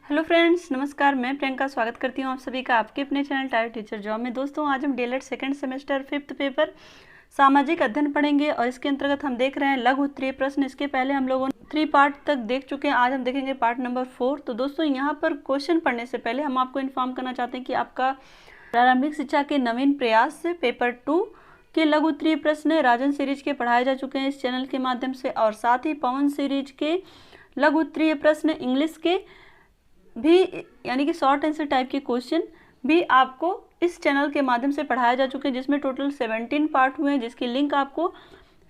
Hello friends, नमस्कार। मैं प्रियंका स्वागत करती हूँ आप सभी का आपके अपने चैनल टायर टीचर जॉब में। दोस्तों, आज हम DElEd second semester 5th paper सामाजिक अध्ययन पढ़ेंगे और इसके अंतर्गत हम देख रहे हैं लघु उत्तरीय प्रश्न। इसके पहले हम लोगों ने 3 पार्ट तक देख चुके हैं। आज हम देखेंगे पार्ट नंबर 4। तो दोस्तों, यहाँ पर क्वेश्चन पढ़ने से पहले हम आपको इन्फॉर्म करना चाहते हैं कि आपका प्रारंभिक शिक्षा के नवीन प्रयास से पेपर 2 के लघु उत्तरीय प्रश्न राजन सीरीज के पढ़ाए जा चुके हैं इस चैनल के माध्यम से, और साथ ही पवन सीरीज के लघु उत्तरीय प्रश्न इंग्लिश के भी यानी कि शॉर्ट आंसर टाइप के क्वेश्चन भी आपको इस चैनल के माध्यम से पढ़ाए जा चुके हैं, जिसमें टोटल 17 पार्ट हुए हैं, जिसकी लिंक आपको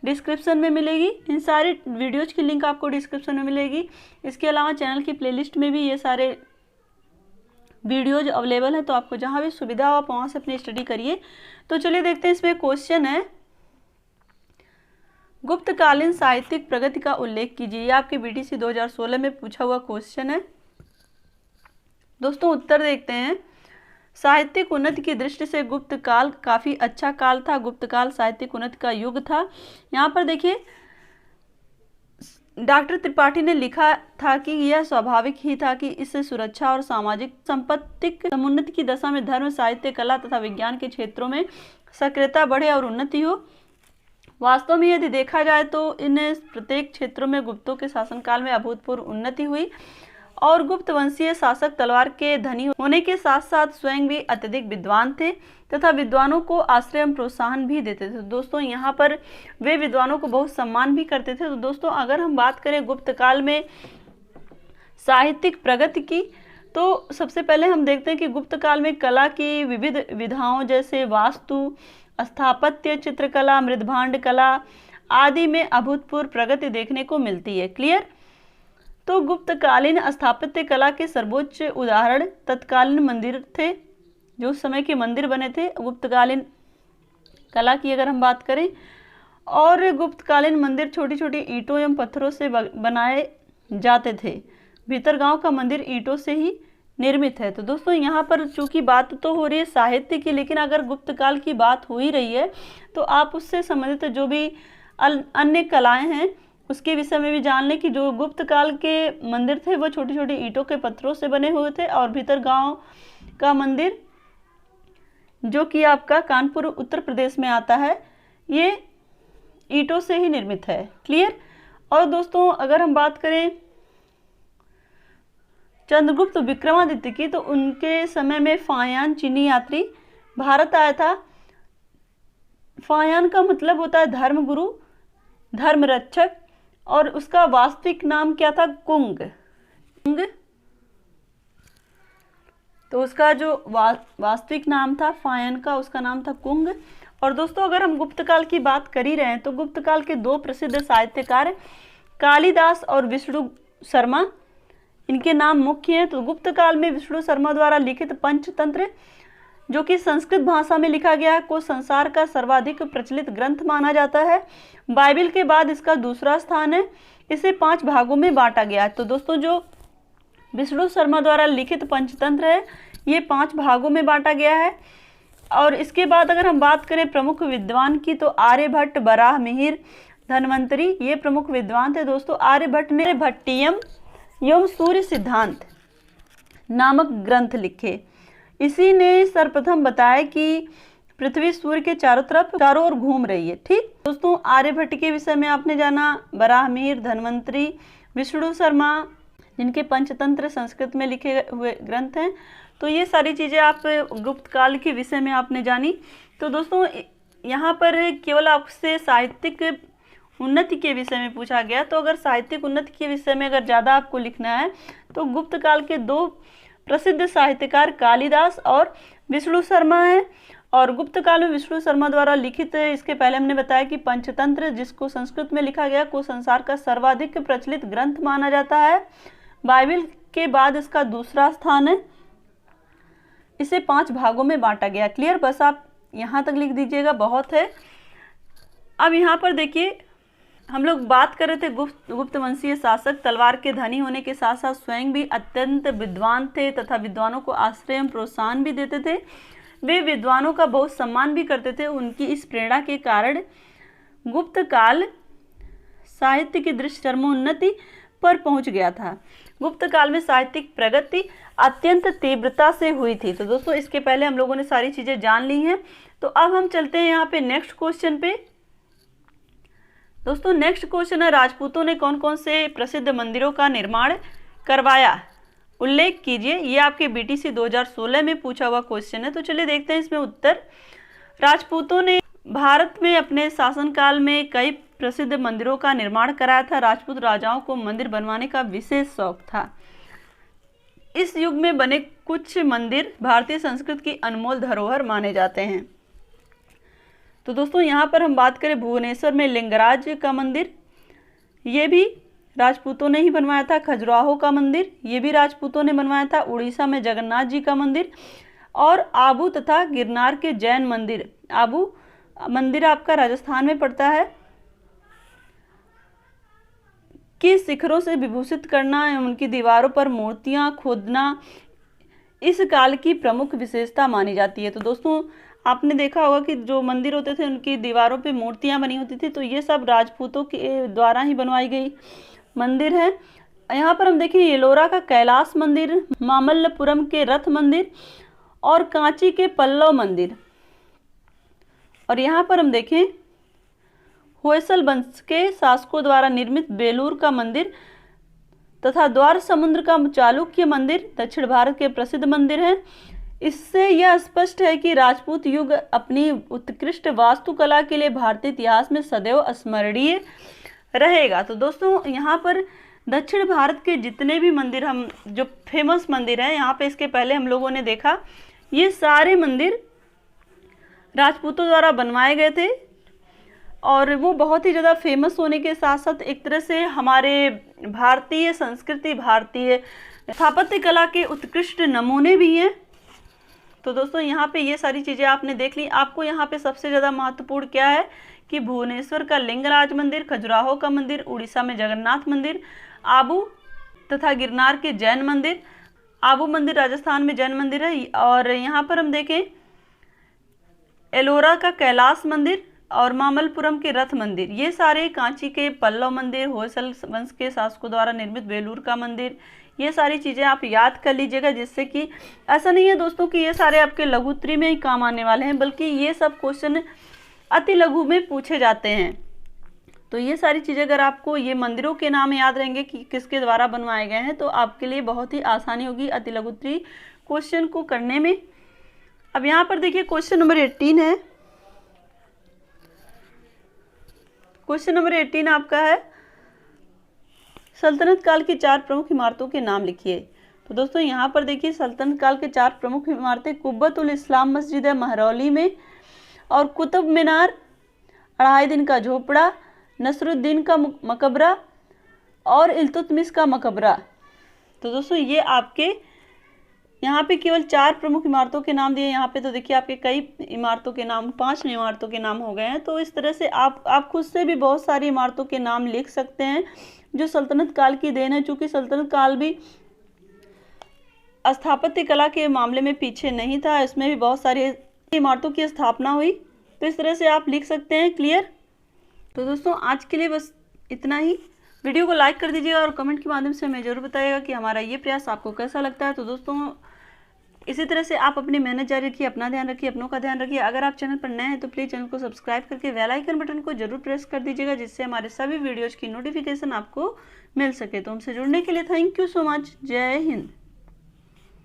डिस्क्रिप्शन में मिलेगी। इन सारे वीडियोज की लिंक आपको डिस्क्रिप्शन में मिलेगी। इसके अलावा चैनल की प्लेलिस्ट में भी ये सारे वीडियोज अवेलेबल हैं, तो आपको जहाँ भी सुविधा हो आप वहाँ से अपनी स्टडी करिए। तो चलिए देखते हैं। इसमें क्वेश्चन है, गुप्तकालीन साहित्यिक प्रगति का उल्लेख कीजिए। ये आपके बीटीसी 2016 में पूछा हुआ क्वेश्चन है। दोस्तों, उत्तर देखते हैं। साहित्यिक उन्नति की दृष्टि से गुप्त काल काफ़ी अच्छा काल था। गुप्त काल साहित्यिक उन्नति का युग था। यहाँ पर देखिए, डॉक्टर त्रिपाठी ने लिखा था कि यह स्वाभाविक ही था कि इससे सुरक्षा और सामाजिक संपत्तिक समुन्नति की दशा में धर्म, साहित्य, कला तथा विज्ञान के क्षेत्रों में सक्रियता बढ़े और उन्नति हो। वास्तव में यदि देखा जाए तो इन प्रत्येक क्षेत्रों में गुप्तों के शासनकाल में अभूतपूर्व उन्नति हुई, और गुप्त वंशीय शासक तलवार के धनी होने के साथ साथ स्वयं भी अत्यधिक विद्वान थे तथा विद्वानों को आश्रय एवं प्रोत्साहन भी देते थे। दोस्तों, यहाँ पर वे विद्वानों को बहुत सम्मान भी करते थे। तो दोस्तों, अगर हम बात करें गुप्त काल में साहित्यिक प्रगति की, तो सबसे पहले हम देखते हैं कि गुप्त काल में कला की विविध विधाओं जैसे वास्तु, स्थापत्य, चित्रकला, मृदभांड कला आदि में अभूतपूर्व प्रगति देखने को मिलती है। क्लियर? तो गुप्तकालीन स्थापत्य कला के सर्वोच्च उदाहरण तत्कालीन मंदिर थे। जो उस समय के मंदिर बने थे गुप्तकालीन कला की अगर हम बात करें, और गुप्तकालीन मंदिर छोटी छोटी ईंटों एवं पत्थरों से बनाए जाते थे। भीतरगांव का मंदिर ईंटों से ही निर्मित है। तो दोस्तों, यहाँ पर चूंकि बात तो हो रही है साहित्य की, लेकिन अगर गुप्तकाल की बात हो ही रही है तो आप उससे संबंधित जो भी अन्य कलाएं हैं उसके विषय में भी जान लें कि जो गुप्त काल के मंदिर थे वो छोटी छोटी ईंटों के पत्थरों से बने हुए थे, और भीतरगांव का मंदिर जो कि आपका कानपुर उत्तर प्रदेश में आता है, ये ईंटों से ही निर्मित है। क्लियर? और दोस्तों, अगर हम बात करें चंद्रगुप्त विक्रमादित्य की, तो उनके समय में फायान चीनी यात्री भारत आया था। फायान का मतलब होता है धर्मगुरु, धर्मरक्षक, और उसका वास्तविक नाम क्या था? कुंग। तो उसका जो वास्तविक नाम था फायन का, उसका नाम था कुंग। और दोस्तों, अगर हम गुप्तकाल की बात कर ही रहे हैं तो गुप्तकाल के 2 प्रसिद्ध साहित्यकार कालिदास और विष्णु शर्मा, इनके नाम मुख्य हैं। तो गुप्तकाल में विष्णु शर्मा द्वारा लिखित पंचतंत्र, जो कि संस्कृत भाषा में लिखा गया है, को संसार का सर्वाधिक प्रचलित ग्रंथ माना जाता है। बाइबिल के बाद इसका दूसरा स्थान है। इसे 5 भागों में बांटा गया है। तो दोस्तों, जो विष्णु शर्मा द्वारा लिखित पंचतंत्र है ये 5 भागों में बांटा गया है। और इसके बाद अगर हम बात करें प्रमुख विद्वान की, तो आर्यभट्ट, बराह मिहिर, धन्वंतरी ये प्रमुख विद्वान थे। दोस्तों, आर्यभट्ट ने भट्टियम एवं सूर्य सिद्धांत नामक ग्रंथ लिखे। इसी ने सर्वप्रथम बताया कि पृथ्वी सूर्य के चारों ओर घूम रही है। ठीक दोस्तों, आर्यभट्ट के विषय में आपने जाना, बराहमीर, धन्वंतरी, विष्णु शर्मा, जिनके पंचतंत्र संस्कृत में लिखे हुए ग्रंथ हैं। तो ये सारी चीज़ें आप गुप्त काल के विषय में आपने जानी। तो दोस्तों, यहाँ पर केवल आपसे साहित्यिक उन्नति के विषय में पूछा गया। तो अगर साहित्यिक उन्नति के विषय में अगर ज़्यादा आपको लिखना है तो गुप्त काल के 2 प्रसिद्ध साहित्यकार कालिदास और विष्णु शर्मा हैं। और गुप्त काल में विष्णु शर्मा द्वारा लिखित, इसके पहले हमने बताया कि पंचतंत्र, जिसको संस्कृत में लिखा गया, को संसार का सर्वाधिक प्रचलित ग्रंथ माना जाता है। बाइबिल के बाद इसका दूसरा स्थान है। इसे 5 भागों में बांटा गया। क्लियर? बस आप यहाँ तक लिख दीजिएगा, बहुत है। अब यहाँ पर देखिए, हम लोग बात कर रहे थे गुप्त वंशीय शासक तलवार के धनी होने के साथ साथ स्वयं भी अत्यंत विद्वान थे तथा विद्वानों को आश्रय एवं प्रोत्साहन भी देते थे। वे विद्वानों का बहुत सम्मान भी करते थे। उनकी इस प्रेरणा के कारण गुप्त काल साहित्य की दृष्टि चरमोन्नति पर पहुंच गया था। गुप्त काल में साहित्यिक प्रगति अत्यंत तीव्रता से हुई थी। तो दोस्तों इसके पहले हम लोगों ने सारी चीजें जान ली हैं। तो अब हम चलते हैं यहाँ पे नेक्स्ट क्वेश्चन पे। दोस्तों नेक्स्ट क्वेश्चन है, राजपूतों ने कौन कौन से प्रसिद्ध मंदिरों का निर्माण करवाया, उल्लेख कीजिए। ये आपके बीटीसी 2016 में पूछा हुआ क्वेश्चन है। तो चलिए देखते हैं इसमें उत्तर। राजपूतों ने भारत में अपने शासनकाल में कई प्रसिद्ध मंदिरों का निर्माण कराया था। राजपूत राजाओं को मंदिर बनवाने का विशेष शौक था। इस युग में बने कुछ मंदिर भारतीय संस्कृति की अनमोल धरोहर माने जाते हैं। तो दोस्तों यहाँ पर हम बात करें भुवनेश्वर में लिंगराज का मंदिर, ये भी राजपूतों ने ही बनवाया था। खजुराहो का मंदिर, ये भी राजपूतों ने बनवाया था। उड़ीसा में जगन्नाथ जी का मंदिर और आबू तथा गिरनार के जैन मंदिर। आबू मंदिर आपका राजस्थान में पड़ता है, की शिखरों से विभूषित करना, उनकी दीवारों पर मूर्तियां खोदना इस काल की प्रमुख विशेषता मानी जाती है। तो दोस्तों आपने देखा होगा कि जो मंदिर होते थे उनकी दीवारों पे मूर्तियां बनी होती थी, तो ये सब राजपूतों के द्वारा ही बनवाई गई मंदिर है। यहाँ पर हम देखें एलोरा का कैलाश मंदिर, मामल्लपुरम के रथ मंदिर और कांची के पल्लव मंदिर। और यहाँ पर हम देखें होयसल वंश के शासकों द्वारा निर्मित बेलूर का मंदिर तथा द्वार समुद्र का चालुक्य मंदिर दक्षिण भारत के प्रसिद्ध मंदिर हैं। इससे यह स्पष्ट है कि राजपूत युग अपनी उत्कृष्ट वास्तुकला के लिए भारतीय इतिहास में सदैव स्मरणीय रहेगा। तो दोस्तों यहाँ पर दक्षिण भारत के जितने भी मंदिर हम जो फेमस मंदिर हैं, यहाँ पे इसके पहले हम लोगों ने देखा, ये सारे मंदिर राजपूतों द्वारा बनवाए गए थे और वो बहुत ही ज़्यादा फेमस होने के साथ साथ एक तरह से हमारे भारतीय संस्कृति, भारतीय स्थापत्य कला के उत्कृष्ट नमूने भी हैं। तो दोस्तों यहाँ पे ये सारी चीज़ें आपने देख ली। आपको यहाँ पे सबसे ज़्यादा महत्वपूर्ण क्या है कि भुवनेश्वर का लिंगराज मंदिर, खजुराहो का मंदिर, उड़ीसा में जगन्नाथ मंदिर, आबू तथा गिरनार के जैन मंदिर। आबू मंदिर राजस्थान में जैन मंदिर है। और यहाँ पर हम देखें एलोरा का कैलाश मंदिर और मामल्लपुरम के रथ मंदिर, ये सारे कांची के पल्लव मंदिर, होयसल वंश के शासकों द्वारा निर्मित बेलूर का मंदिर, ये सारी चीज़ें आप याद कर लीजिएगा। जिससे कि ऐसा नहीं है दोस्तों कि ये सारे आपके लघु उत्तरी में ही काम आने वाले हैं, बल्कि ये सब क्वेश्चन अति लघु में पूछे जाते हैं। तो ये सारी चीज़ें अगर आपको ये मंदिरों के नाम याद रहेंगे कि किसके द्वारा बनवाए गए हैं, तो आपके लिए बहुत ही आसानी होगी अति लघु उत्तरी क्वेश्चन को करने में। अब यहाँ पर देखिए क्वेश्चन नंबर 18 है। क्वेश्चन नंबर 18 आपका है, सल्तनत काल की 4 प्रमुख इमारतों के नाम लिखिए। तो दोस्तों यहाँ पर देखिए सल्तनत काल के 4 प्रमुख इमारतें कुब्बत उल इस्लाम मस्जिद है महरौली में, और कुतुब मीनार, 2.5 दिन का झोपड़ा, नसरुद्दीन का मकबरा और इल्तुतमिश का मकबरा। तो दोस्तों ये आपके यहाँ पे केवल 4 प्रमुख इमारतों के नाम दिए। यहाँ पे तो देखिए आपके कई इमारतों के नाम, 5 इमारतों के नाम हो गए हैं। तो इस तरह से आप खुद से भी बहुत सारी इमारतों के नाम लिख सकते हैं जो सल्तनत काल की देन है। चूँकि सल्तनत काल भी स्थापत्य कला के मामले में पीछे नहीं था, इसमें भी बहुत सारी इमारतों की स्थापना हुई। तो इस तरह से आप लिख सकते हैं। क्लियर? तो दोस्तों आज के लिए बस इतना ही। वीडियो को लाइक कर दीजिएगा और कमेंट के माध्यम से हमें जरूर बताइएगा कि हमारा ये प्रयास आपको कैसा लगता है। तो दोस्तों इसी तरह से आप अपनी मेहनत जारी रखिए, अपना ध्यान रखिए, अपनों का ध्यान रखिए। अगर आप चैनल पर नए हैं तो प्लीज़ चैनल को सब्सक्राइब करके बेल आइकन बटन को जरूर प्रेस कर दीजिएगा, जिससे हमारे सभी वीडियोज़ की नोटिफिकेशन आपको मिल सके। तो हमसे जुड़ने के लिए थैंक यू सो मच। जय हिंद।